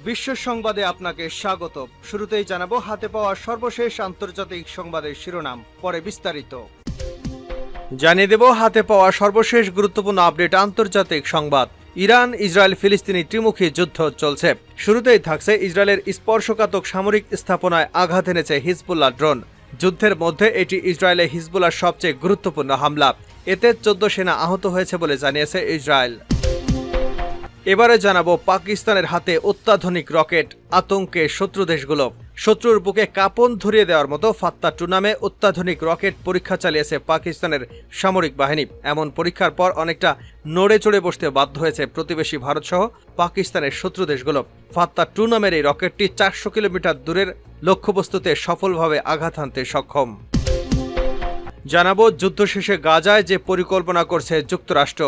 বিশ্ব সংবাদে আপনাকে স্বাগত। শুরুতেই জানাবো হাতে পাওয়া সর্বশেষ আন্তর্জাতিক সংবাদের শিরোনাম, পরে বিস্তারিত জানিয়ে দেব। হাতে পাওয়া সর্বশেষ গুরুত্বপূর্ণ আপডেট আন্তর্জাতিক সংবাদ। ইরান ইসরায়েল ফিলিস্তিনি ত্রিমুখী যুদ্ধ চলছে। শুরুতেই থাকছে ইসরায়েলের স্পর্শকাতর সামরিক স্থাপনায় আঘাত এনেছে হিজবুল্লাহ ড্রোন। যুদ্ধের মধ্যে এটি ইসরায়েলে হিজবুল্লাহর সবচেয়ে গুরুত্বপূর্ণ হামলা। এতে 14 সেনা আহত হয়েছে বলে জানিয়েছে ইসরায়েল। এবারে জানাবো পাকিস্তানের হাতে অত্যাধুনিক রকেট, আতঙ্কে শত্রু দেশগুলো। শত্রুর বুকে কাঁপন ধরিয়ে দেওয়ার মতো ফাত্তা-2 নামে অত্যাধুনিক রকেট পরীক্ষা চালিয়েছে পাকিস্তানের সামরিক বাহিনী। এমন পরীক্ষার পর অনেকটা নড়ে চড়ে বসতে বাধ্য হয়েছে প্রতিবেশী ভারতসহ পাকিস্তানের শত্রু দেশগুলো। ফাত্তা-2 নামের এই রকেটটি 400 কিলোমিটার দূরের লক্ষ্যবস্তুতে সফলভাবে আঘাত হানতে সক্ষম। জানাবো যুদ্ধ শেষে গাজায় যে পরিকল্পনা করছে যুক্তরাষ্ট্র।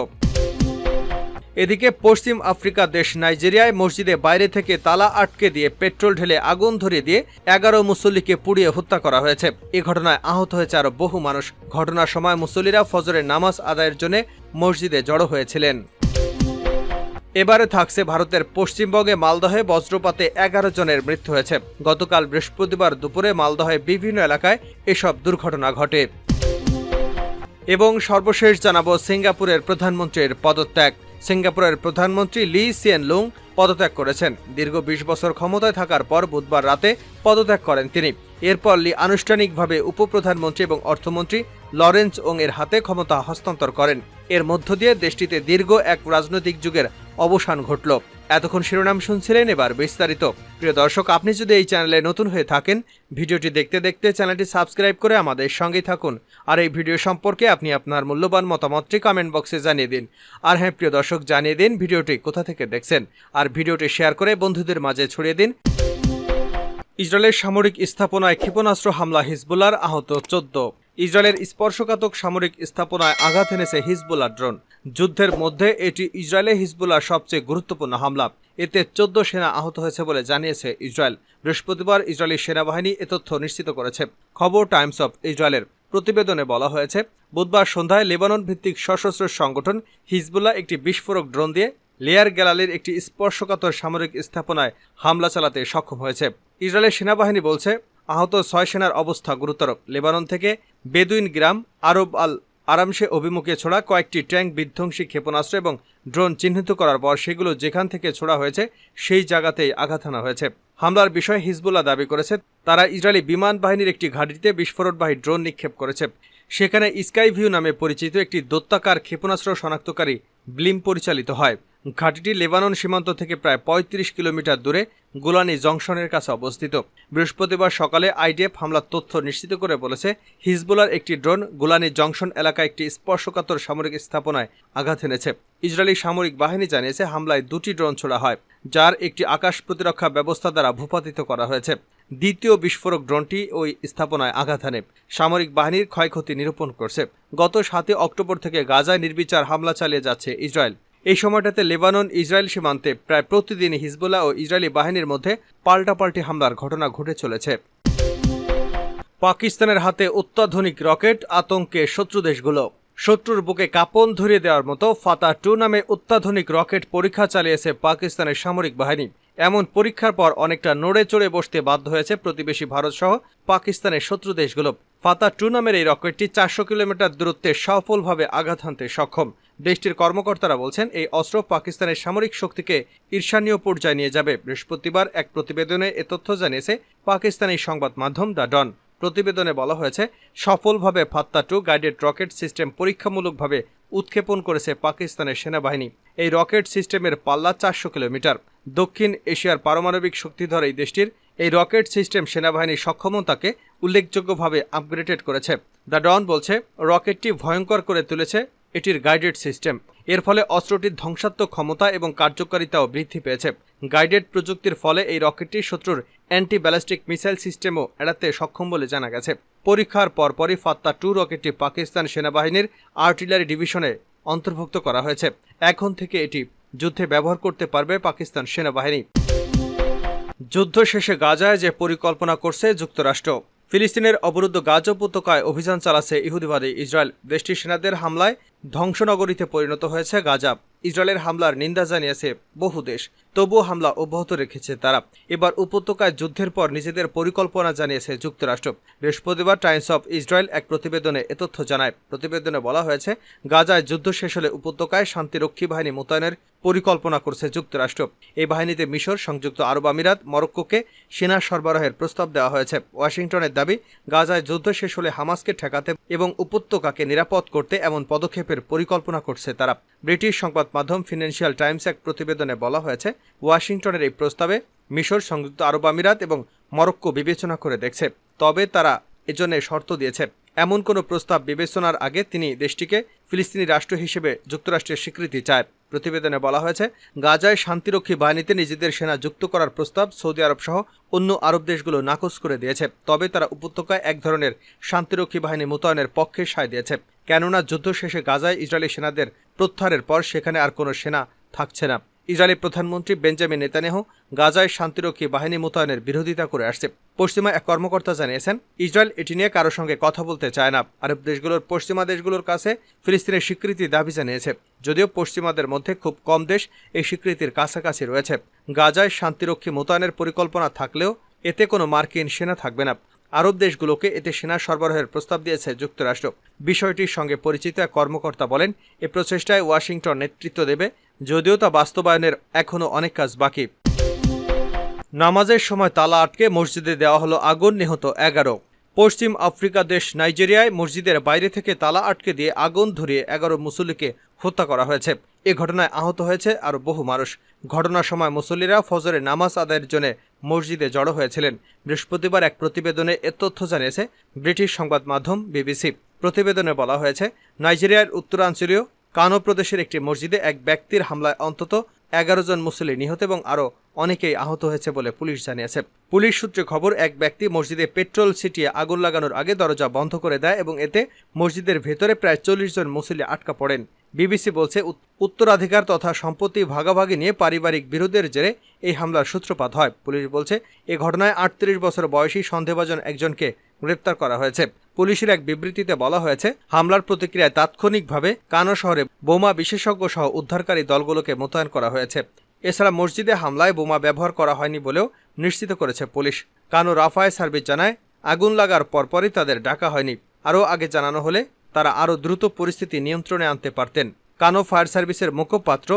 এদিকে পশ্চিম আফ্রিকা দেশ নাইজেরিয়ায় মসজিদে বাইরে থেকে তালা আটকে দিয়ে পেট্রোল ঢেলে আগুন ধরিয়ে দিয়ে 11 মুসল্লিকে পুড়িয়ে হত্যা করা হয়েছে। এ ঘটনায় আহত হয়েছে আরো বহু মানুষ। ঘটনার সময় মুসল্লিরা ফজরের নামাজ আদায়ের জন্য মসজিদে জড়ো হয়েছিলেন। এবারে থাকছে ভারতের পশ্চিমবঙ্গে মালদহে বজ্রপাতে 11 জনের মৃত্যু হয়েছে। গতকাল বৃহস্পতিবার দুপুরে মালদহে বিভিন্ন এলাকায় এসব দুর্ঘটনা ঘটে। এবং সর্বশেষ জানাবো সিঙ্গাপুরের প্রধানমন্ত্রীর পদত্যাগ। সিঙ্গাপুরের প্রধানমন্ত্রী লি সিয়েন লুং পদত্যাগ করেছেন। দীর্ঘ 20 বছর ক্ষমতায় থাকার পর বুধবার রাতে পদত্যাগ করেন তিনি। এরপর লি আনুষ্ঠানিকভাবে উপপ্রধানমন্ত্রী এবং অর্থমন্ত্রী লরেন্স ওং এর হাতে ক্ষমতা হস্তান্তর করেন। এর মধ্য দিয়ে দেশটিতে দীর্ঘ এক রাজনৈতিক যুগের অবসান ঘটল। এতক্ষণ শিরোনাম শুনছিলেন, এবার বিস্তারিত। প্রিয় দর্শক, আপনি যদি এই চ্যানেলে নতুন হয়ে থাকেন, ভিডিওটি দেখতে দেখতে চ্যানেলটি সাবস্ক্রাইব করে আমাদের সঙ্গেই থাকুন। আর এই ভিডিও সম্পর্কে আপনি আপনার মূল্যবান মতামতটি কমেন্ট বক্সে জানিয়ে দিন। আর হ্যাঁ প্রিয় দর্শক, জানিয়ে দিন ভিডিওটি কোথা থেকে দেখছেন, আর ভিডিওটি শেয়ার করে বন্ধুদের মাঝে ছড়িয়ে দিন। ইসরায়েলের সামরিক স্থাপনায় ক্ষেপণাস্ত্র হামলা, হিজবুল্লাহর আহত 14। ইসরায়েলের স্পর্শকাতর সামরিক স্থাপনায় আঘাত এনেছে হিজবুল্লাহ ড্রোন। যুদ্ধের মধ্যে এটি ইসরায়েলে হিজবুল্লাহর সবচেয়ে গুরুত্বপূর্ণ হামলা। এতে 14 সেনা আহত হয়েছে বলে জানিয়েছে ইসরায়েল। বৃহস্পতিবার ইসরায়েলি সেনাবাহিনী এ তথ্য নিশ্চিত করেছে। খবর টাইমস অফ ইসরায়েলের। প্রতিবেদনে বলা হয়েছে, বুধবার সন্ধ্যায় লেবানন ভিত্তিক সশস্ত্র সংগঠন হিজবুল্লাহ একটি বিস্ফোরক ড্রোন দিয়ে লেয়ার গ্যালালির একটি স্পর্শকাতর সামরিক স্থাপনায় হামলা চালাতে সক্ষম হয়েছে। ইসরায়েলের সেনাবাহিনী বলছে, আহত 6 সেনার অবস্থা গুরুতর। লেবানন থেকে বেদুইন গ্রাম আরব আল আরামসে অভিমুখে ছোড়া কয়েকটি ট্যাঙ্ক বিধ্বংসী ক্ষেপণাস্ত্র এবং ড্রোন চিহ্নিত করার পর সেগুলো যেখান থেকে ছোড়া হয়েছে সেই জায়গাতেই আঘাত হানা হয়েছে। হামলার বিষয়ে হিজবুল্লাহ দাবি করেছে, তারা ইসরায়েলি বিমান বাহিনীর একটি ঘাঁটিতে বিস্ফোরণবাহী ড্রোন নিক্ষেপ করেছে। সেখানে স্কাই ভিউ নামে পরিচিত একটি দৈত্যাকার ক্ষেপণাস্ত্র শনাক্তকারী ব্লিম পরিচালিত হয়। ঘাঁটিটি লেবানন সীমান্ত থেকে প্রায় 35 কিলোমিটার দূরে গোলানি জংশনের কাছে অবস্থিত। বৃহস্পতিবার সকালে আইডিএফ হামলার তথ্য নিশ্চিত করে বলেছে, হিজবুল্লাহর একটি ড্রোন গোলানি জংশন এলাকায় একটি স্পর্শকাতর সামরিক স্থাপনায় আঘাত এনেছে। ইসরায়েলি সামরিক বাহিনী জানিয়েছে, হামলায় 2টি ড্রোন ছোড়া হয়, যার একটি আকাশ প্রতিরক্ষা ব্যবস্থা দ্বারা ভূপাতিত করা হয়েছে। দ্বিতীয় বিস্ফোরক ড্রোনটি ওই স্থাপনায় আঘাত হানে। সামরিক বাহিনীর ক্ষয়ক্ষতি নিরূপণ করছে। গত 7 অক্টোবর থেকে গাজায় নির্বিচার হামলা চালিয়ে যাচ্ছে ইসরায়েল। এই সময়টাতে লেবানন ইসরায়েল সীমান্তে প্রায় প্রতিদিন হিজবুল্লাহ ও ইসরায়েলি বাহিনীর মধ্যে পাল্টাপাল্টি হামলার ঘটনা ঘটে চলেছে। পাকিস্তানের হাতে অত্যাধুনিক রকেট, আতঙ্কে শত্রু দেশগুলো। শত্রুর বুকে কাঁপন ধরিয়ে দেওয়ার মতো ফাতা-2 নামে অত্যাধুনিক রকেট পরীক্ষা চালিয়েছে পাকিস্তানের সামরিক বাহিনী। এমন পরীক্ষার পর অনেকটা নড়ে চড়ে বসতে বাধ্য হয়েছে প্রতিবেশী ভারতসহ পাকিস্তানের শত্রু দেশগুলো। ফাতা-2 নামের এই রকেটটি 400 কিলোমিটার দূরত্বে সফলভাবে আঘাত হানতে সক্ষম। দেশটির কর্মকর্তারা বলছেন, এই অস্ত্র পাকিস্তানের সামরিক শক্তিকে ঈর্ষণীয় পর্যায়ে নিয়ে যাবে। বৃহস্পতিবার এক প্রতিবেদনে এ তথ্য জানিয়েছে পাকিস্তানি সংবাদ মাধ্যম দ্য ডন। প্রতিবেদনে বলা হয়েছে, সফলভাবে ফাত্তা-2 গাইডেড রকেট সিস্টেম পরীক্ষামূলকভাবে উৎক্ষেপণ করেছে পাকিস্তানের সেনাবাহিনী। এই রকেট সিস্টেমের পাল্লা 400 কিলোমিটার। দক্ষিণ এশিয়ার পারমাণবিক শক্তিধর এই দেশটির এই রকেট সিস্টেম সেনাবাহিনীর সক্ষমতাকে উল্লেখযোগ্যভাবে আপগ্রেডেড করেছে। দ্য ডন বলছে, রকেটটি ভয়ঙ্কর করে তুলেছে এটির গাইডেড সিস্টেম। এর ফলে অস্ত্রটির ধ্বংসাত্মক ক্ষমতা এবং কার্যকারিতাও বৃদ্ধি পেয়েছে। গাইডেড প্রযুক্তির ফলে এই রকেটটি শত্রুর অ্যান্টি ব্যালিস্টিক মিসাইল সিস্টেমও এড়াতে সক্ষম বলে জানা গেছে। পরীক্ষার পরপরই ফাত্তা-2 রকেটটি পাকিস্তান সেনাবাহিনীর আর্টিলারি ডিভিশনে অন্তর্ভুক্ত করা হয়েছে। এখন থেকে এটি যুদ্ধে ব্যবহার করতে পারবে পাকিস্তান সেনাবাহিনী। যুদ্ধ শেষে গাজায় যে পরিকল্পনা করছে যুক্তরাষ্ট্র। ফিলিস্তিনের অবরুদ্ধ গাজা উপত্যকায় অভিযান চালাচ্ছে ইহুদিবাদী ইসরায়েল। দেশটির সেনাদের হামলায় ধ্বংসনগরীতে পরিণত হয়েছে গাজা। ইসরায়েলের হামলার নিন্দা জানিয়েছে বহু দেশ, তবুও হামলা অব্যাহত রেখেছে তারা। এবার উপত্যকায় যুদ্ধের পর নিজেদের পরিকল্পনা জানিয়েছে যুক্তরাষ্ট্র। বৃহস্পতিবার টাইমস অফ ইসরায়েল এক প্রতিবেদনে এ তথ্য জানায়। প্রতিবেদনে বলা হয়েছে, গাজায় যুদ্ধ শেষ হলে উপত্যকায় শান্তিরক্ষী বাহিনী মোতায়েনের পরিকল্পনা করছে যুক্তরাষ্ট্র। এই বাহিনীতে মিশর, সংযুক্ত আরব আমিরাত, মরক্কোকে সেনা সরবরাহের প্রস্তাব দেওয়া হয়েছে। ওয়াশিংটনের দাবি, গাজায় যুদ্ধ শেষ হলে হামাসকে ঠেকাতে এবং উপত্যকাকে নিরাপদ করতে এমন পদক্ষেপের পরিকল্পনা করছে তারা। ব্রিটিশ সংবাদ মাধ্যম ফিনান্সিয়াল টাইমস এক প্রতিবেদনে বলা হয়েছে, ওয়াশিংটনের এই প্রস্তাবে মিশর, সংযুক্ত আরব আমিরাত এবং মরক্কো বিবেচনা করে দেখছে, তবে তারা এজন্য শর্ত দিয়েছে। এমন কোনো প্রস্তাব বিবেচনার আগে তিনি দেশটিকে ফিলিস্তিনি রাষ্ট্র হিসেবে যুক্তরাষ্ট্রের স্বীকৃতি চায়। প্রতিবেদনে বলা হয়েছে, গাজায় শান্তিরক্ষী বাহিনীতে নিজেদের সেনা যুক্ত করার প্রস্তাব সৌদি আরব সহ অন্য আরব দেশগুলো নাকচ করে দিয়েছে, তবে তারা উপত্যকায় এক ধরনের শান্তিরক্ষী বাহিনী মোতায়েনের পক্ষে সায় দিয়েছে। কেননা যুদ্ধ শেষে গাজায় ইসরায়েলি সেনাদের প্রত্যাহারের পর সেখানে আর কোনো সেনা থাকছে না। ইসরায়েলি প্রধানমন্ত্রী বেঞ্জামিন নেতানিয়াহু গাজায় শান্তিরক্ষী বাহিনী মোতায়েনের বিরোধিতা করে আসছে। পশ্চিমা এক কর্মকর্তা জানিয়েছেন, ইসরায়েল এটি নিয়ে কারো সঙ্গে কথা বলতে চায় না। আরব দেশগুলোর পশ্চিমা দেশগুলোর কাছে ফিলিস্তিনের স্বীকৃতি দাবি জানিয়েছে, যদিও পশ্চিমাদের মধ্যে খুব কম দেশ এই স্বীকৃতির কাছাকাছি রয়েছে। গাজায় শান্তিরক্ষী মোতায়েনের পরিকল্পনা থাকলেও এতে কোনো মার্কিন সেনা থাকবে না। আরব দেশগুলোকে এতে সেনা সরবরাহের প্রস্তাব দিয়েছে যুক্তরাষ্ট্র। বিষয়টির সঙ্গে পরিচিত এক কর্মকর্তা বলেন, এ প্রচেষ্টায় ওয়াশিংটন নেতৃত্ব দেবে, যদিও তা বাস্তবায়নের এখনও অনেক কাজ বাকি। নামাজের সময় তালা আটকে মসজিদে দেওয়া হলো আগুন, নিহত 11। পশ্চিম আফ্রিকা দেশ নাইজেরিয়ায় মসজিদের বাইরে থেকে তালা আটকে দিয়ে আগুন ধরিয়ে 11 মুসল্লিকে হত্যা করা হয়েছে। এ ঘটনায় আহত হয়েছে আরও বহু মানুষ। ঘটনার সময় মুসল্লিরা ফজরের নামাজ আদায়ের জন্য মসজিদে জড়ো হয়েছিলেন। বৃহস্পতিবার এক প্রতিবেদনে এ তথ্য জানিয়েছে ব্রিটিশ সংবাদ মাধ্যম বিবিসি। প্রতিবেদনে বলা হয়েছে, নাইজেরিয়ার উত্তরাঞ্চলীয় কানো প্রদেশের একটি মসজিদে এক ব্যক্তির হামলায় অন্তত 11 জন মুসল্লি নিহত এবং আরও অনেকেই আহত হয়েছে বলে পুলিশ জানিয়েছে। পুলিশ সূত্রে খবর, এক ব্যক্তি মসজিদে পেট্রোল ছিটিয়ে আগুন লাগানোর আগে দরজা বন্ধ করে দেয় এবং এতে মসজিদের ভেতরে প্রায় 40 জন মুসল্লি আটকা পড়েন। বিবিসি বলছে, উত্তরাধিকার তথা সম্পত্তি ভাগাভাগি নিয়ে পারিবারিক বিরোধের জেরে এই হামলার সূত্রপাত হয়। পুলিশ বলছে, এ ঘটনায় 38 বছর বয়সী সন্দেহভাজন একজনকে গ্রেপ্তার করা হয়েছে। পুলিশের এক বিবৃতিতে বলা হয়েছে, হামলার প্রতিক্রিয়ায় তাৎক্ষণিকভাবে কানো শহরে বোমা বিশেষজ্ঞ সহ উদ্ধারকারী দলগুলোকে মোতায়েন করা হয়েছে। এছাড়া মসজিদে হামলায় বোমা ব্যবহার করা হয়নি বলেও নিশ্চিত করেছে পুলিশ। কানো রাফায় সার্ভিস জানায়, আগুন লাগার পরপরই তাদের ডাকা হয়নি। আরও আগে জানানো হলে তারা আরও দ্রুত পরিস্থিতি নিয়ন্ত্রণে আনতে পারতেন। কানো ফায়ার সার্ভিসের মুখপাত্র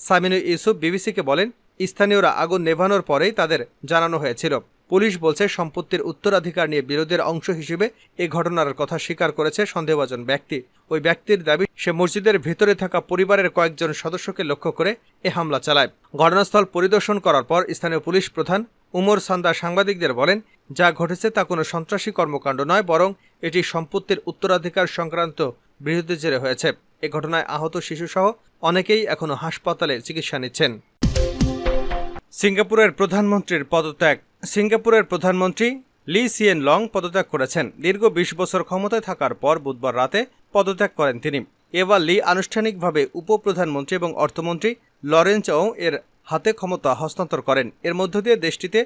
সামিনু ইউসুফ বিবিসিকে বলেন, স্থানীয়রা আগুন নেভানোর পরেই তাদের জানানো হয়েছিল। পুলিশ বলছে, সম্পত্তির উত্তরাধিকার নিয়ে বিরোধের অংশ হিসেবে এই ঘটনার কথা স্বীকার করেছে সন্দেহভাজন ব্যক্তি। ওই ব্যক্তির দাবি, সে মসজিদের ভেতরে থাকা পরিবারের কয়েকজন সদস্যকে লক্ষ্য করে এ হামলা চালায়। ঘটনাস্থল পরিদর্শন করার পর স্থানীয় পুলিশ প্রধান উমর সান্দা সাংবাদিকদের বলেন, যা ঘটেছে তা কোনো সন্ত্রাসী কর্মকাণ্ড নয়, বরং এটি সম্পত্তির উত্তরাধিকার সংক্রান্ত বিরোধের জেরে হয়েছে। এ ঘটনায় আহত শিশুসহ অনেকেই এখনও হাসপাতালে চিকিৎসা নিচ্ছেন। সিঙ্গাপুরের প্রধানমন্ত্রীর পদত্যাগ। সিঙ্গাপুরের প্রধানমন্ত্রী লি সিয়েন লং পদত্যাগ করেছেন। দীর্ঘ 20 বছর ক্ষমতায় থাকার পর বুধবার রাতে পদত্যাগ করেন তিনি। এবার লি আনুষ্ঠানিকভাবে উপপ্রধানমন্ত্রী এবং অর্থমন্ত্রী লরেন্স ওং এর হাতে ক্ষমতা হস্তান্তর করেন। এর মধ্য দিয়ে দেশটিতে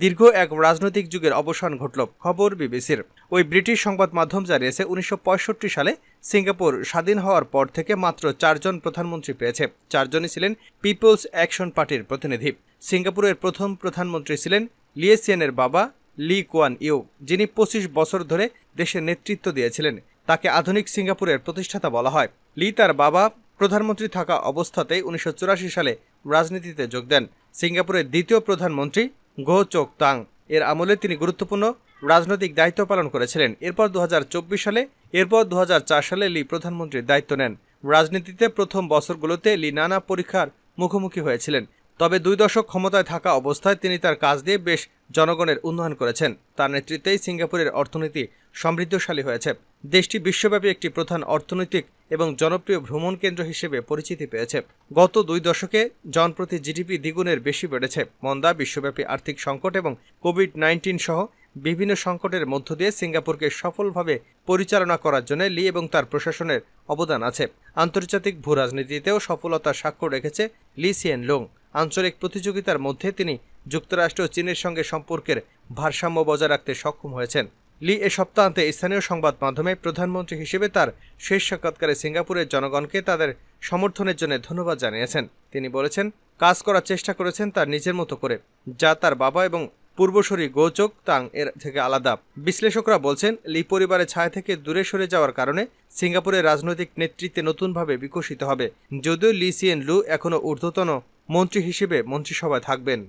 দীর্ঘ এক রাজনৈতিক যুগের অবসান ঘটল। খবর বিবিসির। ওই ব্রিটিশ সংবাদ মাধ্যম জানিয়েছে, 1965 সালে সিঙ্গাপুর স্বাধীন হওয়ার পর থেকে মাত্র 4 জন প্রধানমন্ত্রী পেয়েছে। 4 জনই ছিলেন পিপলস অ্যাকশন পার্টির প্রতিনিধি। সিঙ্গাপুরের প্রথম প্রধানমন্ত্রী ছিলেন লি সিয়েনের বাবা লি কুয়ান ইউ, যিনি 25 বছর ধরে দেশের নেতৃত্ব দিয়েছিলেন। তাকে আধুনিক সিঙ্গাপুরের প্রতিষ্ঠাতা বলা হয়। লি তার বাবা প্রধানমন্ত্রী থাকা অবস্থাতেই 1984 সালে রাজনীতিতে যোগ দেন। সিঙ্গাপুরের দ্বিতীয় প্রধানমন্ত্রী গো চোক তাং এর আমলে তিনি গুরুত্বপূর্ণ রাজনৈতিক দায়িত্ব পালন করেছিলেন। এরপর 2004 সালে লি প্রধানমন্ত্রীর দায়িত্ব নেন। রাজনীতিতে প্রথম বছরগুলোতে লি নানা পরীক্ষার মুখোমুখি হয়েছিলেন, তবে 2 দশক ক্ষমতায় থাকা অবস্থায় তিনি তার কাজ দিয়ে বেশ জনগণের উন্নয়ন করেছেন। তার নেতৃত্বেই সিঙ্গাপুরের অর্থনীতি সমৃদ্ধশালী হয়েছে। দেশটি বিশ্বব্যাপী একটি প্রধান অর্থনৈতিক এবং জনপ্রিয় ভ্রমণ কেন্দ্র হিসেবে পরিচিতি পেয়েছে। গত 2 দশকে জনপ্রতি জিডিপি দ্বিগুণের বেশি বেড়েছে। মন্দা, বিশ্বব্যাপী আর্থিক সংকট এবং কোভিড-19 সহ বিভিন্ন সংকটের মধ্য দিয়ে সিঙ্গাপুরকে সফলভাবে পরিচালনা করার জন্য লি এবং তার প্রশাসনের অবদান আছে। আন্তর্জাতিক ভূরাজনীতিতেও সফলতার স্বাক্ষর রেখেছে লি সিয়েন লং। আঞ্চলিক প্রতিযোগিতার মধ্যে তিনি যুক্তরাষ্ট্র ও চীনের সঙ্গে সম্পর্কের ভারসাম্য বজায় রাখতে সক্ষম হয়েছেন। লি এ সপ্তাহান্তে স্থানীয় সংবাদ মাধ্যমে প্রধানমন্ত্রী হিসেবে তার শেষ সাক্ষাৎকারে সিঙ্গাপুরের জনগণকে তাদের সমর্থনের জন্য ধন্যবাদ জানিয়েছেন। তিনি বলেছেন, কাজ করার চেষ্টা করেছেন তার নিজের মতো করে, যা তার বাবা এবং পূর্বসূরি গো চোক তাং এর থেকে আলাদা। বিশ্লেষকরা বলছেন, লি পরিবারের ছায়া থেকে দূরে সরে যাওয়ার কারণে সিঙ্গাপুরের রাজনৈতিক নেতৃত্বে নতুনভাবে বিকশিত হবে, যদিও লি সিয়েন লু এখনও ঊর্ধ্বতন মন্ত্রী হিসেবে মন্ত্রিসভায় থাকবেন।